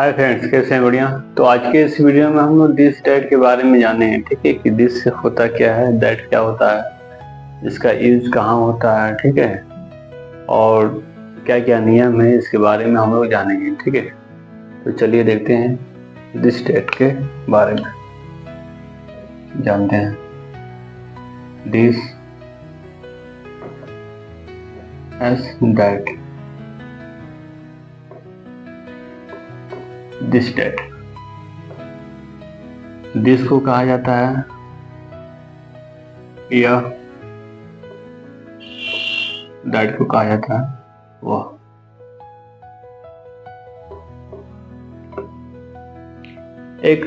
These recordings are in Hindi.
हाय फ्रेंड्स, कैसे हैं? बढ़िया। तो आज के इस वीडियो में हम लोग दिस डैट के बारे में जानेंगे। ठीक है, कि दिस होता क्या है, दैट क्या होता है, इसका यूज कहाँ होता है, ठीक है, और क्या क्या नियम है, इसके बारे में हम लोग जानेंगे। ठीक है, तो चलिए देखते हैं दिस डैट के बारे में जानते हैं। This S that, this that, this को कहा जाता है यह, दैट को कहा जाता है वह। एक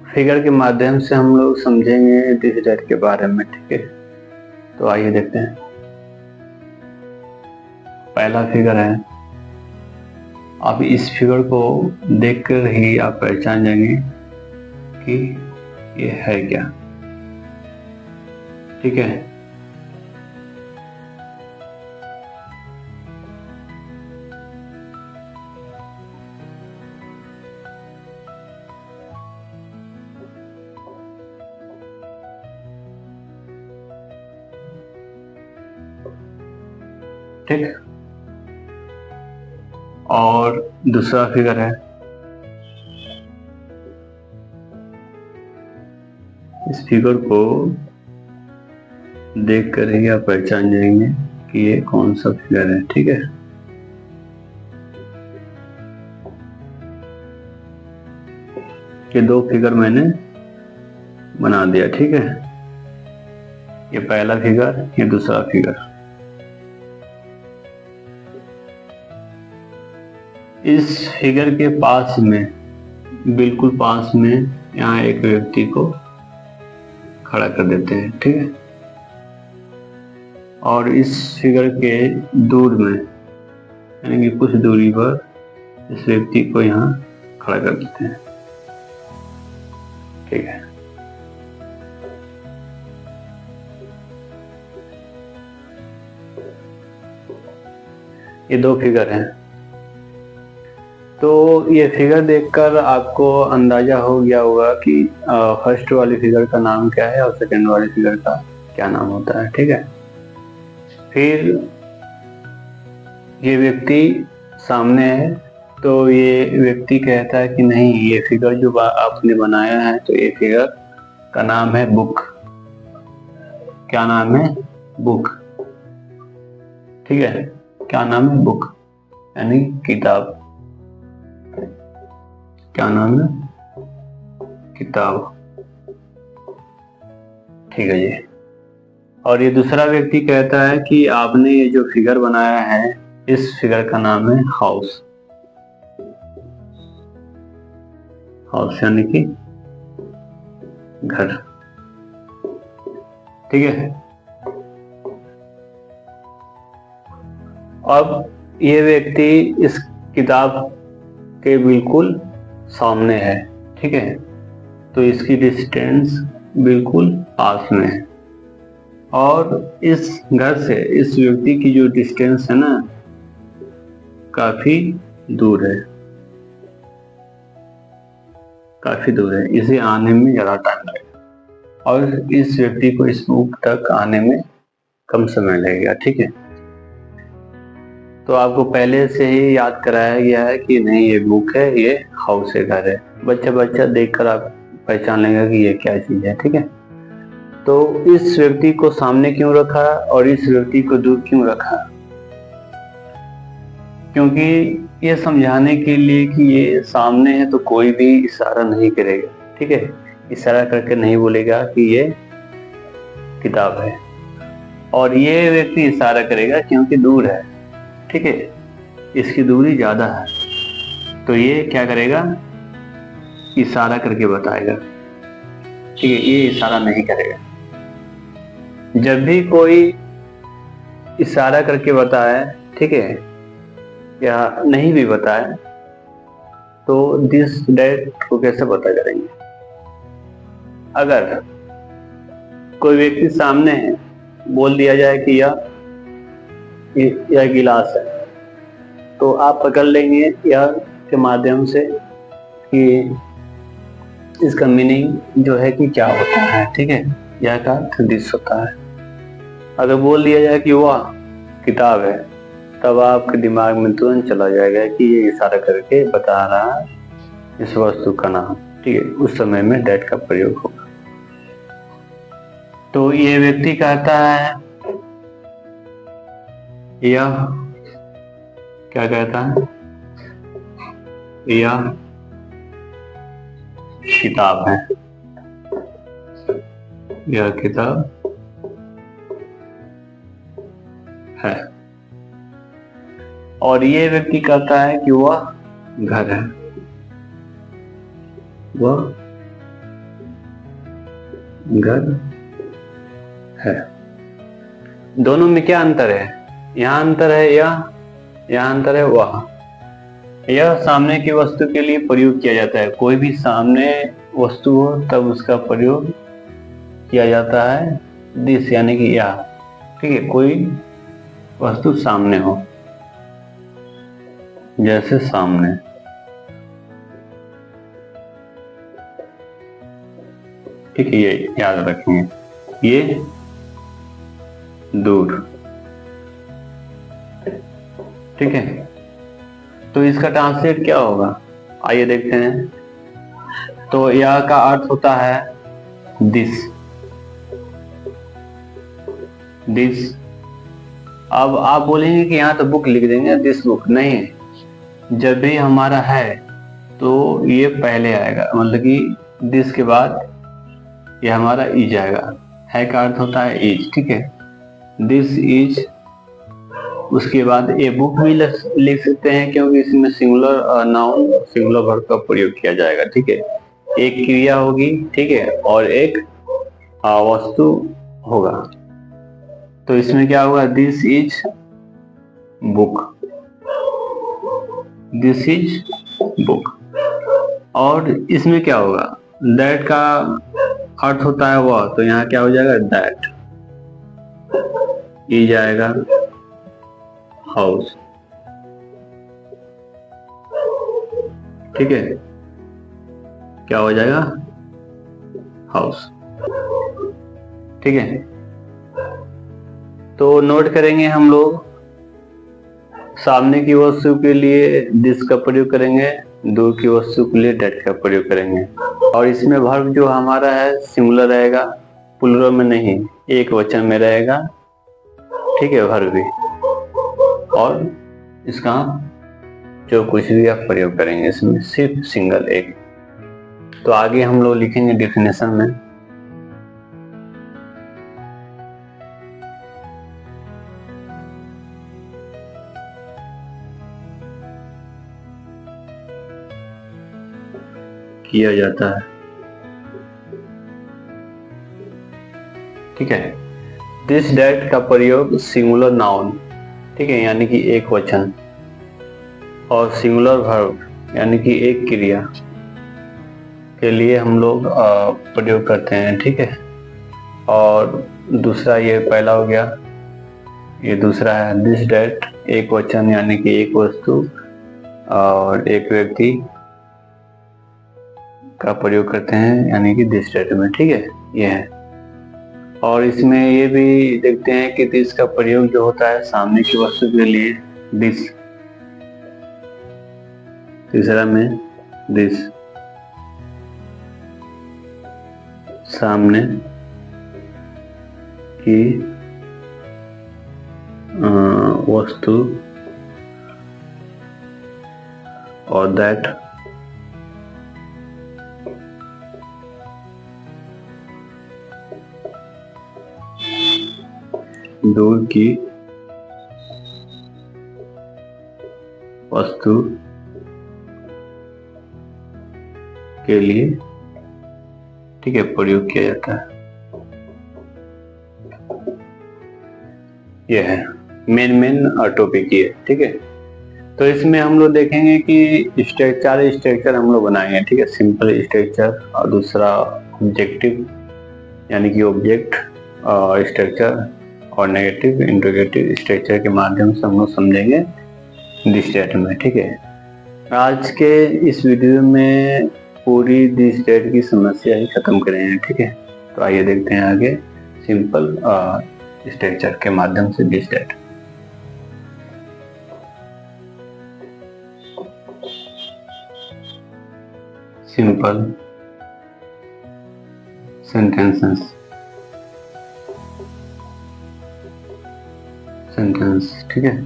फिगर के माध्यम से हम लोग समझेंगे दिस डैट के बारे में। ठीक है, तो आइए देखते हैं। पहला फिगर है, आप इस फिगर को देखकर ही आप पहचान जाएंगे कि ये है क्या। ठीक है, ठीक। और दूसरा फिगर है, इस फिगर को देखकर ही आप पहचान जाएंगे कि ये कौन सा फिगर है। ठीक है, ये दो फिगर मैंने बना दिया। ठीक है, ये पहला फिगर, ये दूसरा फिगर। इस फिगर के पास में, बिल्कुल पास में, यहाँ एक व्यक्ति को खड़ा कर देते हैं। ठीक है, और इस फिगर के दूर में, यानी कि कुछ दूरी पर इस व्यक्ति को यहाँ खड़ा कर देते हैं। ठीक है, ये दो फिगर हैं। तो ये फिगर देखकर आपको अंदाजा हो गया होगा कि फर्स्ट वाली फिगर का नाम क्या है और सेकंड वाली फिगर का क्या नाम होता है। ठीक है, फिर ये व्यक्ति सामने है, तो ये व्यक्ति कहता है कि नहीं, ये फिगर जो आपने बनाया है, तो ये फिगर का नाम है बुक। क्या नाम है? बुक। ठीक है, क्या नाम है? बुक, यानी किताब। क्या नाम है? किताब। ठीक है जी। और ये दूसरा व्यक्ति कहता है कि आपने ये जो फिगर बनाया है, इस फिगर का नाम है हाउस। हाउस यानी कि घर। ठीक है, अब ये व्यक्ति इस किताब के बिल्कुल सामने है। ठीक है, तो इसकी डिस्टेंस बिल्कुल पास में है, और इस घर से इस व्यक्ति की जो डिस्टेंस है ना, काफी दूर है, काफी दूर है। इसे आने में ज्यादा टाइम लगेगा, और इस व्यक्ति को इस बुक तक आने में कम समय लगेगा। ठीक है, तो आपको पहले से ही याद कराया गया है कि नहीं, ये बुक है, ये हाउस है, घर है। बच्चा देखकर आप पहचान लेंगे कि ये क्या चीज है। ठीक है, तो इस व्यक्ति को सामने क्यों रखा और इस व्यक्ति को दूर क्यों रखा? क्योंकि ये समझाने के लिए कि ये सामने है तो कोई भी इशारा नहीं करेगा। ठीक है, इशारा करके नहीं बोलेगा कि ये किताब है, और ये व्यक्ति इशारा करेगा क्योंकि दूर है। ठीक है, इसकी दूरी ज्यादा है, तो ये क्या करेगा? इशारा करके बताएगा। ठीक है, ये इशारा नहीं करेगा। जब भी कोई इशारा करके बताए, ठीक है, या नहीं भी बताए, तो दिस डैट को कैसे पता करेंगे? अगर कोई व्यक्ति सामने है, बोल दिया जाए कि यह गिलास है, तो आप पकड़ लेंगे यह के माध्यम से कि इसका मीनिंग जो है कि क्या होता है, ठीक है, यह का अर्थ दिस होता है। अगर बोल दिया जाए कि वह किताब है, तब आपके दिमाग में तुरंत चला जाएगा कि ये इशारा करके बता रहा है इस वस्तु का नाम, ठीक है। उस समय में दैट का प्रयोग होगा। तो ये व्यक्ति कहता है, यह क्या कहता है, यह किताब है, यह किताब है। और ये व्यक्ति कहता है कि वह घर है, वह घर है। दोनों में क्या अंतर है? यहाँ अंतर है यह, यहाँ अंतर है वह। यह सामने की वस्तु के लिए प्रयोग किया जाता है। कोई भी सामने वस्तु हो तब उसका प्रयोग किया जाता है दिस, यानी कि यह, ठीक है। कोई वस्तु सामने हो, जैसे सामने, ठीक है, ये याद रखेंगे। ये दूर, ठीक है। तो इसका ट्रांसलेट क्या होगा, आइए देखते हैं। तो यह का अर्थ होता है दिस, दिस। अब आप बोलेंगे कि यहाँ तो बुक लिख देंगे, दिस बुक, नहीं। जब भी हमारा है तो ये पहले आएगा, मतलब कि दिस के बाद ये हमारा इज आएगा। है का अर्थ होता है इज, ठीक है। दिस इज, उसके बाद ए बुक भी लिख सकते हैं, क्योंकि इसमें सिंगुलर नाउन, सिंगुलर वर्ब का प्रयोग किया जाएगा, ठीक है। एक क्रिया होगी, ठीक है, और एक वस्तु होगा। तो इसमें क्या होगा, this is book, this is book. और इसमें क्या होगा, दैट का अर्थ होता है वह, तो यहाँ क्या हो जाएगा, दैट इज आएगा हाउस, ठीक है। क्या हो जाएगा, हाउस, ठीक है। तो नोट करेंगे हम लोग, सामने की वस्तु के लिए दिस का प्रयोग करेंगे, दूर की वस्तु के लिए दैट का प्रयोग करेंगे। और इसमें वर्ब जो हमारा है सिंगुलर रहेगा, प्लुरल में नहीं, एक वचन में रहेगा, ठीक है, वर्ब भी। और इसका जो कुछ भी आप प्रयोग करेंगे इसमें सिर्फ सिंगल एक। तो आगे हम लोग लिखेंगे डेफिनेशन में। किया जाता है, ठीक है। दिस दैट का प्रयोग सिंगुलर नाउन, ठीक है, यानी कि एक वचन, और सिंगुलर वर्ब यानी कि एक क्रिया के लिए हम लोग प्रयोग करते हैं, ठीक है। और दूसरा, ये पहला हो गया, ये दूसरा है दिस दैट, एक वचन यानी कि एक वस्तु और एक व्यक्ति का प्रयोग करते हैं, यानी कि दिस दैट में, ठीक है, ये है। और इसमें ये भी देखते हैं कि दिस का प्रयोग जो होता है सामने की वस्तु के लिए, दिस, तीसरा में दिस, सामने की वस्तु, और दैट दूर की वस्तु के लिए, ठीक है, प्रयोग किया जाता है। यह है मेन टॉपिक ये, ठीक है। तो इसमें हम लोग देखेंगे कि स्ट्रक्चर हम लोग बनाएंगे, ठीक है। सिंपल स्ट्रक्चर, और दूसरा ऑब्जेक्टिव यानी कि ऑब्जेक्ट स्ट्रक्चर, और नेगेटिव इंट्रोगेटिव स्ट्रक्चर के माध्यम से हम लोग समझेंगे दिस दैट में, ठीक है। आज के इस वीडियो में पूरी दिस डेट की समस्या ही खत्म करेंगे, ठीक है। तो आइए देखते हैं आगे सिंपल स्ट्रक्चर के माध्यम से this date. Simple sentences, sentence, ठीक है।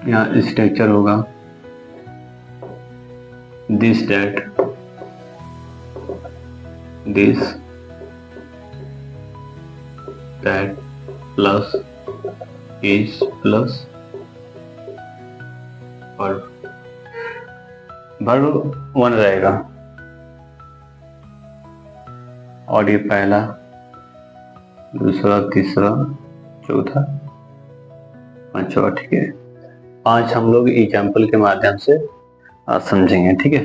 यहाँ स्ट्रक्चर होगा this date, this date plus is plus verb 1 रहेगा और ये पहला, दूसरा, तीसरा, चौथा, पांचवा, ठीक है। 5 हम लोग एग्जाम्पल के माध्यम से समझेंगे, ठीक है।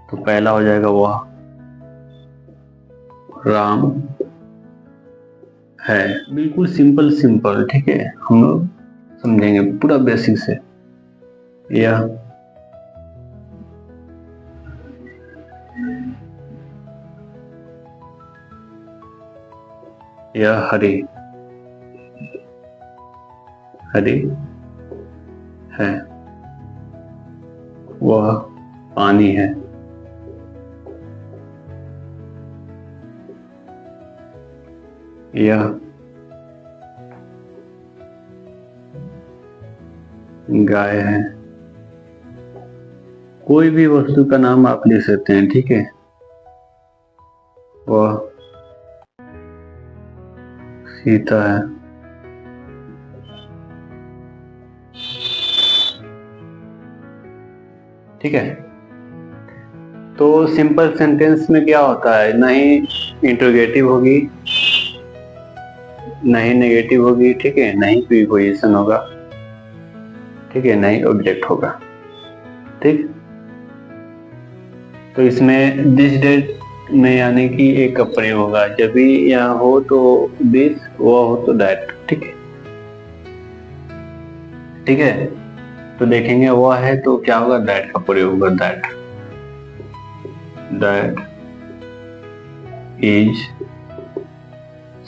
तो पहला हो जाएगा वह राम है, बिल्कुल सिंपल सिंपल, ठीक है। हम लोग समझेंगे पूरा बेसिक से। यह हरी, हरी है, वह पानी है, यह गाय है। कोई भी वस्तु का नाम आप लिख सकते हैं, ठीक है। वह सीता है, ठीक है। तो सिंपल सेंटेंस में क्या होता है, ना ही इंट्रोगेटिव होगी, ना ही नेगेटिव होगी, ठीक है, ना ही प्रीपोजिशन होगा, ठीक है, ना ही ऑब्जेक्ट होगा, ठीक। तो इसमें दिस डेट में यानी कि एक का प्रयोग होगा, जब भी यहाँ हो तो दिस, वह हो तो दैट, ठीक है, ठीक है। तो देखेंगे वह है तो क्या होगा, दैट का प्रयोग होगा, दैट, दैट इज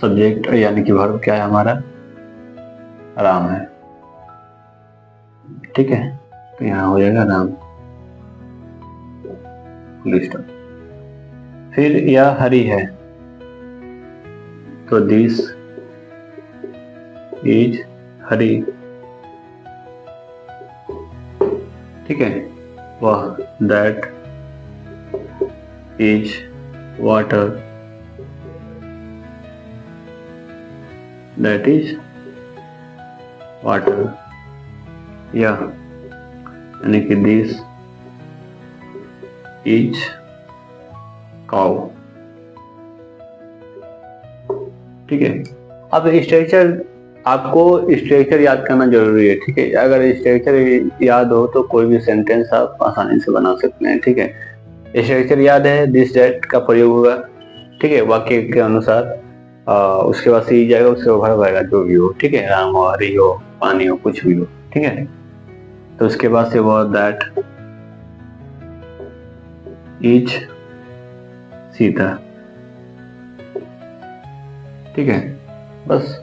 सब्जेक्ट यानी कि वर्ब क्या है हमारा, राम है, ठीक है। तो यहाँ हो जाएगा राम, लिस्ट। फिर यह हरी है, तो दिस इज हरी, ठीक है। वह that is water, that is water. यह यानी कि दिस इज काउ, ठीक है। अब स्ट्रक्चर, आपको स्ट्रक्चर याद करना जरूरी है, ठीक है। अगर स्ट्रक्चर याद हो तो कोई भी सेंटेंस आप आसानी से बना सकते हैं, ठीक है। स्ट्रक्चर याद है, दिस डेट का प्रयोग होगा, ठीक है, वाक्य के अनुसार। उसके बाद से जाएगा, उसके बाद वर्ब आएगा, जो भी हो, ठीक है, राम हो, हरी हो, पानी हो, कुछ भी हो, ठीक है। तो उसके बाद से वह दैट इज सीता, ठीक है। बस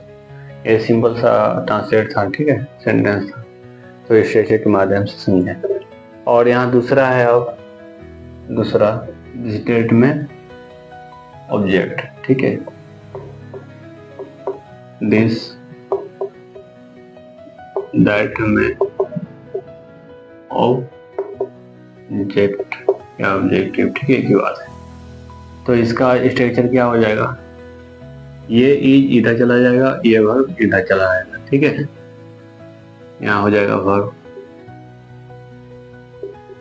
ये सिंपल सा ट्रांसलेट था, ठीक है, सेंटेंस था। तो स्ट्रक्चर के माध्यम से समझें। और यहाँ दूसरा है, अब दूसरा दिस डेट में ऑब्जेक्ट, ठीक है, दिस दैट में ऑब्जेक्ट या ऑब्जेक्टिव, ठीक है, की बात है। तो इसका स्ट्रक्चर क्या हो जाएगा, ये इज इधर चला जाएगा, ये वर्ब इधर चला जाएगा, ठीक है। यहाँ हो जाएगा verb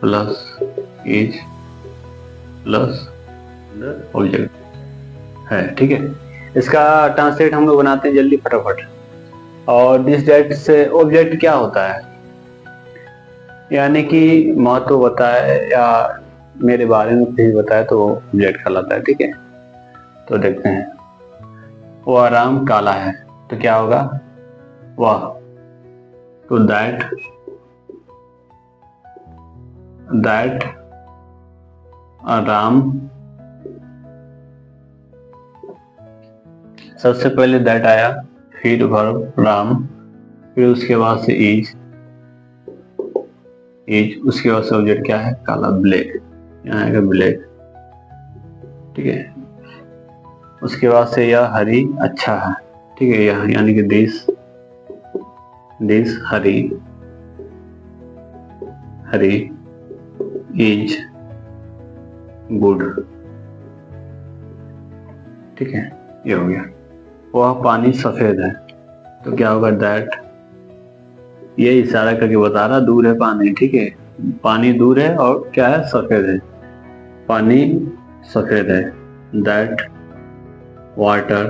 plus is plus object है, ठीक है। इसका ट्रांसलेट हम लोग बनाते हैं जल्दी फटाफट। और दिस डेट से ऑब्जेक्ट क्या होता है, यानी कि महत्व बताए या मेरे बारे में कुछ बताए तो ऑब्जेक्ट कहलाता है, ठीक है। तो देखते हैं, वो आराम काला है, तो क्या होगा, वाह, तो दैट राम, सबसे पहले दैट आया, फिर वर्ब राम, फिर उसके बाद से इज, उसके बाद सब्जेक्ट क्या है, काला, ब्लैक, यहाँ आएगा ब्लैक, ठीक है। उसके बाद से यह हरी, अच्छा है, ठीक है, यहाँ यानी कि दिस हरी इज गुड, ठीक है, ये हो गया। वह पानी सफेद है, तो क्या होगा, दैट, ये इशारा करके बता रहा दूर है पानी, ठीक है, पानी दूर है और क्या है, सफेद है, पानी सफेद है, that water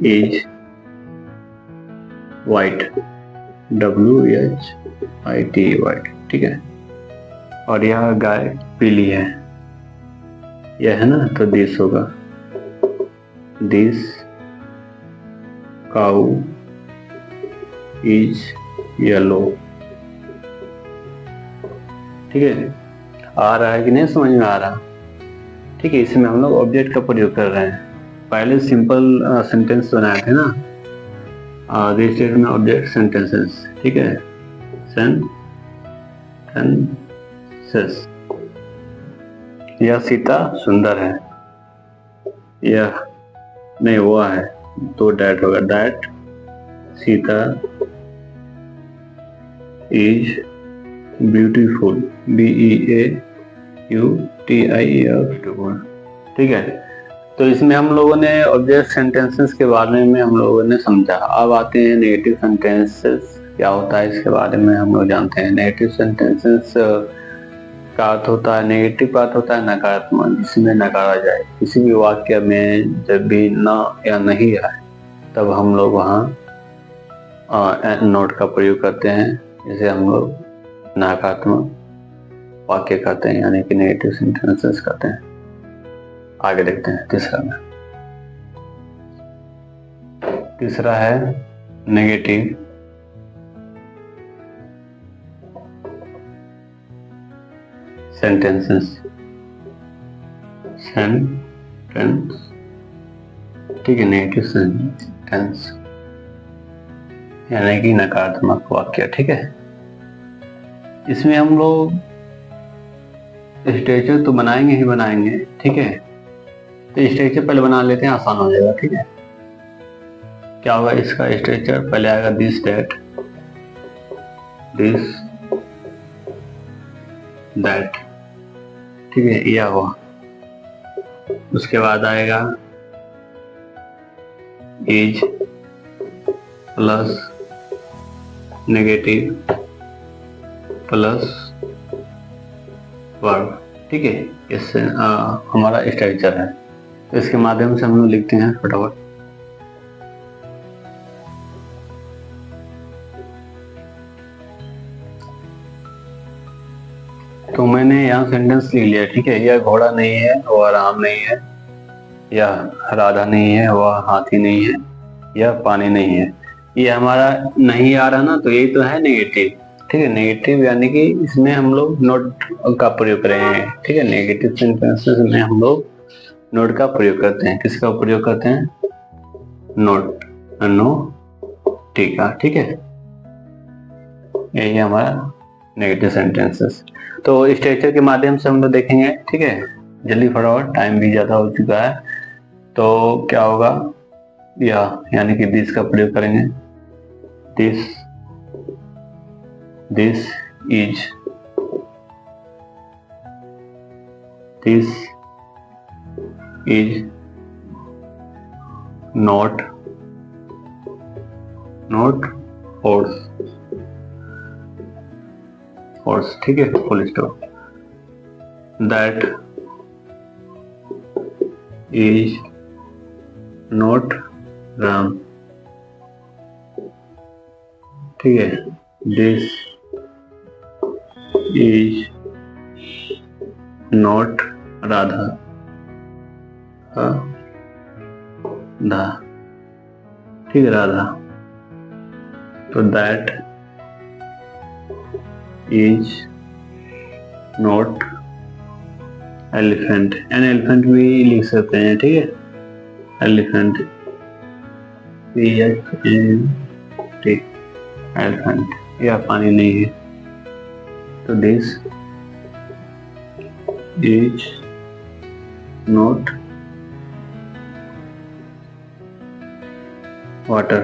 is white, WHIT, white, ठीक है। और यह गाय पीली है, यह है ना, तो दिस होगा, दिस काऊ इज येलो, ठीक है। आ रहा है कि नहीं समझ में आ रहा, ठीक है। इसमें हम लोग ऑब्जेक्ट का प्रयोग कर रहे हैं। पहले सिंपल सेंटेंस बनाए थे ना, दिस में ऑब्जेक्ट सेंटेंसेस, ठीक है, सेंटेंसेस। यह सीता सुंदर है, यह नहीं हुआ है, तो डैट होगा, that Sita is beautiful, BEAUTIFUL, ठीक है। तो इसमें हम लोगों ने ऑब्जेक्ट सेंटेंसेस के बारे में हम लोगों ने समझा। अब आते हैं नेगेटिव सेंटेंसेस, क्या होता है इसके बारे में हम लोग जानते हैं। नेगेटिव सेंटेंसेस का अर्थ होता है, नेगेटिव का अर्थ होता है नकारात्मक, जिसमें नकारा जाए। किसी भी वाक्य में जब भी न या नहीं आए तब हम लोग वहाँ नोट का प्रयोग करते हैं, जिसे हम लोग नकारात्मक वाक्य कहते हैं, यानी कि नेगेटिव सेंटेंसेस कहते हैं। आगे देखते हैं तीसरा में। तीसरा है नेगेटिव सेंटेंसेस, ठीक है, नेगेटिव सेंटेंस यानी कि नकारात्मक वाक्य, ठीक है। इसमें हम लोग स्ट्रक्चर तो बनाएंगे ही बनाएंगे, ठीक है। तो स्ट्रक्चर पहले बना लेते हैं, आसान हो जाएगा, ठीक है। क्या होगा इसका स्ट्रक्चर, पहले आएगा दिस दैट, ठीक है, यह हुआ। उसके बाद आएगा is plus negative plus verb, ठीक है। इससे हमारा स्ट्रक्चर है, तो इसके माध्यम से हम लोग लिखते हैं फटाफट। तो मैंने यहाँ सेंटेंस लिख लिया, ठीक है। यह घोड़ा नहीं है, वह राम नहीं है, यह राधा नहीं है, वह हाथी नहीं है, यह पानी नहीं है। ये हमारा नहीं आ रहा ना, तो यही तो है नेगेटिव, ठीक है। नेगेटिव यानी कि इसमें हम लोग नोट का प्रयोग कर रहे हैं, ठीक है। नेगेटिव सेंटेंसेस में हम लोग नोट का प्रयोग करते हैं। किसका प्रयोग करते हैं, नोट, टीका, ठीक है। यही हमारा नेगेटिव सेंटेंसेस। तो स्ट्रक्चर के माध्यम से हम लोग देखेंगे, ठीक है। जल्दी फटाफट, टाइम भी ज्यादा हो चुका है। तो क्या होगा, यह यानी कि दिस का प्रयोग करेंगे, दिस इज नॉट horse, ठीक है, full stop. That is not Ram, ठीक है। दिस इज नॉट राधा, ठीक है राधा। तो that is not elephant, an elephant भी लिख सकते हैं, ठीक है, एलिफेंट एलिफेंट, या पानी नहीं है। तो दिस इज नॉट वाटर,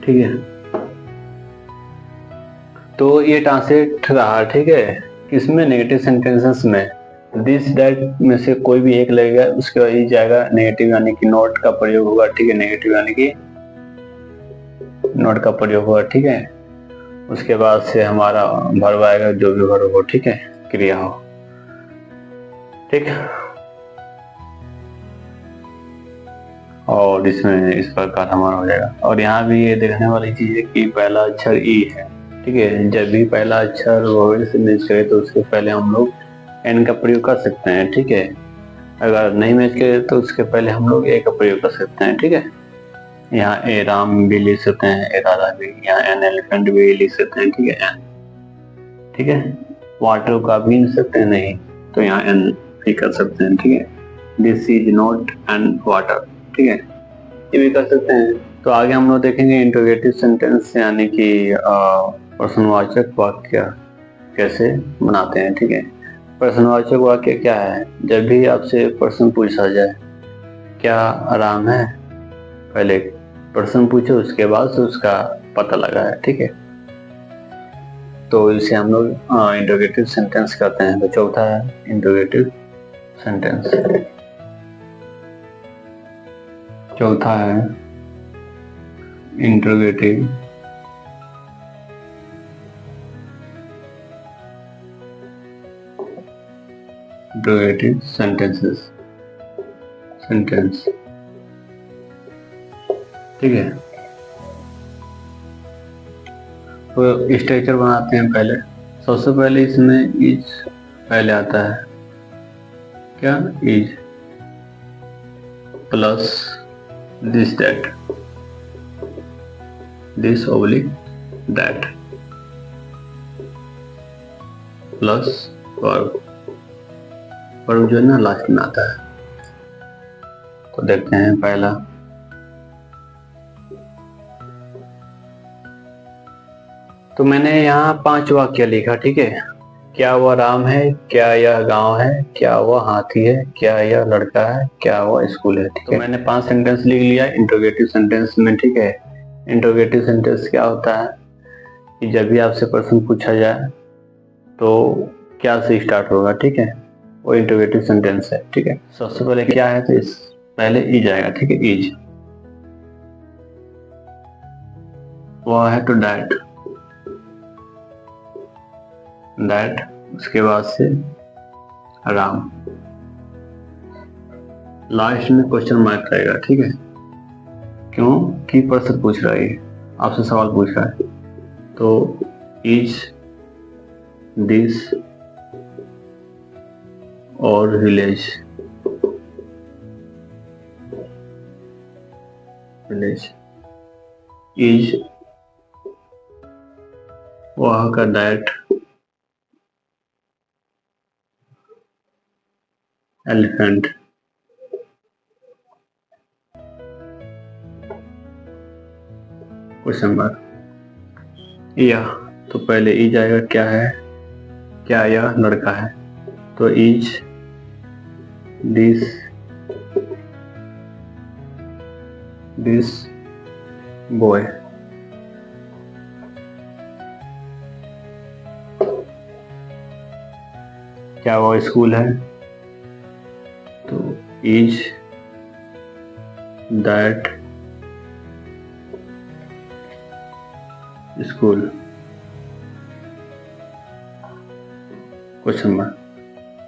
ठीक है। तो ये ट्रांसलेट रहा, ठीक है, किसमें, नेगेटिव सेंटेंसेस में। दिस दैट में से कोई भी एक लगेगा, उसके बाद ही जाएगा नेगेटिव यानी कि नॉट का प्रयोग होगा, ठीक है, नेगेटिव यानी कि नॉट का प्रयोग होगा, ठीक है। उसके बाद से हमारा वर्ब आएगा, जो भी वर्ब हो, ठीक है, क्रिया हो, ठीक है। और इसमें इस प्रकार हमारा हो जाएगा। और यहाँ भी ये देखने वाली चीज है कि पहला अक्षर ई है, ठीक है। जब भी पहला अक्षर वोवेल से मैच करे तो उसके पहले हम लोग एन का प्रयोग कर सकते हैं, ठीक है। अगर नहीं मैच करे तो उसके पहले हम लोग ए का प्रयोग कर सकते हैं, ठीक है। यहाँ ए राम भी लिख सकते हैं, ए राधा भी, यहाँ एन एलिफेंट भी लिख सकते हैं, ठीक है, एन, ठीक है। वाटर का भी लिख सकते हैं, नहीं तो यहाँ एन भी कर सकते हैं, ठीक है। This is not an water, ठीक है, ये भी कर सकते हैं। तो आगे हम लोग देखेंगे इंटरोगेटिव सेंटेंस यानी कि प्रश्नवाचक वाक्य कैसे बनाते हैं, ठीक है। प्रश्नवाचक वाक्य क्या है, जब भी आपसे प्रश्न पूछा जाए क्या आराम है, पहले प्रश्न पूछो, उसके बाद से उसका पता लगाए, ठीक है। तो इसे हम लोग इंटरोगेटिव सेंटेंस कहते हैं। तो चौथा है इंटरोगेटिव सेंटेंस, चौथा है इंटरोगेटिव सेंटेंसेस, सेंटेंस, ठीक है। तो स्ट्रक्चर बनाते हैं पहले। सबसे पहले इसमें इज पहले आता है, क्या, is plus this that, this oblique that, plus verb, verb जो है ना लास्ट में आता है। तो देखते हैं पहला, तो मैंने यहाँ 5 वाक्य लिखा, ठीक है। क्या वह राम है, क्या यह गांव है, क्या वह हाथी है, क्या यह लड़का है, क्या वह स्कूल है, ठीक है। तो मैंने 5 सेंटेंस लिख लिया इंटरोगेटिव सेंटेंस में, ठीक है। इंटरोगेटिव सेंटेंस क्या होता है कि जब भी आपसे प्रश्न पूछा जाए तो क्या से स्टार्ट होगा, ठीक है, वो इंटरोगेटिव सेंटेंस है, ठीक है। सबसे पहले क्या है, तो इस पहले इज आएगा, ठीक है, इज, वह है तो दैट, दैट, उसके बाद से राम, लास्ट में क्वेश्चन मार्क रहेगा, ठीक है, क्यों कि प्रश्न पूछ रहा है, आपसे सवाल पूछ रहा है। तो इज दिस और विलेज, विलेज, इज वह का दैट, एलिफेंट, क्वेश्चन मार्क, या, तो पहले इज आएगा, क्या है, क्या यह लड़का है, तो इज दिस बॉय, क्या वो स्कूल है, तो is that school, question mark,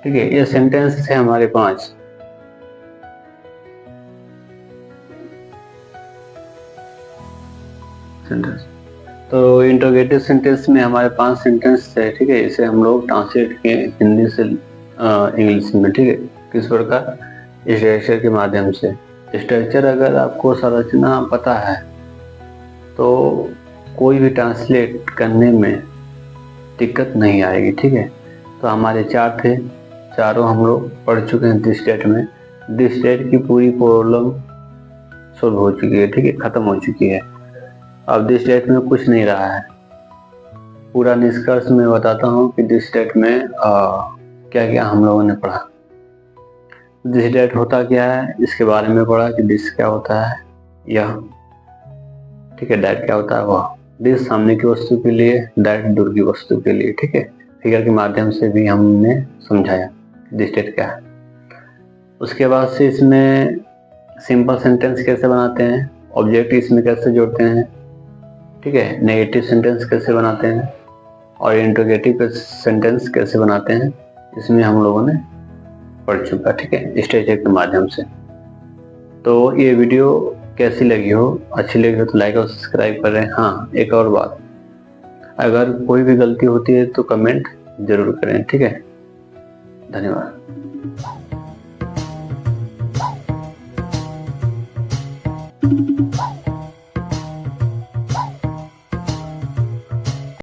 ठीक है। ये सेंटेंस है हमारे 5। सेंटेंस, तो इंटरोगेटिव सेंटेंस में हमारे 5 सेंटेंस है, ठीक है। इसे हम लोग ट्रांसलेट किए हिंदी से इंग्लिश में, ठीक है। किस प्रकार, स्ट्रक्चर के माध्यम से। स्ट्रक्चर अगर आपको संरचना पता है तो कोई भी ट्रांसलेट करने में दिक्कत नहीं आएगी। ठीक है, तो हमारे 4 थे, चारों हम लोग पढ़ चुके हैं दिस डेट में। दिस डेट की पूरी प्रॉब्लम सॉल्व हो चुकी है। ठीक है, खत्म हो चुकी है। अब दिस डेट में कुछ नहीं रहा है। पूरा निष्कर्ष मैं बताता हूँ कि दिस डेट में क्या क्या हम लोगों ने पढ़ा। दिस डेट होता क्या है इसके बारे में पढ़ा कि दिस क्या होता है, यह। ठीक है, डेट क्या होता है वह। दिस सामने की वस्तु के लिए, डेट दूर की वस्तु के लिए। ठीक है, फिगर के माध्यम से भी हमने समझाया दिस डेट क्या है। उसके बाद से इसमें सिंपल सेंटेंस कैसे बनाते हैं, ऑब्जेक्ट इसमें कैसे जोड़ते हैं, ठीक है, नेगेटिव सेंटेंस कैसे बनाते हैं और इंट्रोगेटिव सेंटेंस कैसे बनाते हैं, इसमें हम लोगों ने पढ़ चुका। ठीक है, स्ट्रक्चर के माध्यम से। तो ये वीडियो कैसी लगी हो, अच्छी लगी हो तो लाइक और सब्सक्राइब करें। हाँ, एक और बात, अगर कोई भी गलती होती है तो कमेंट जरूर करें। ठीक है, धन्यवाद।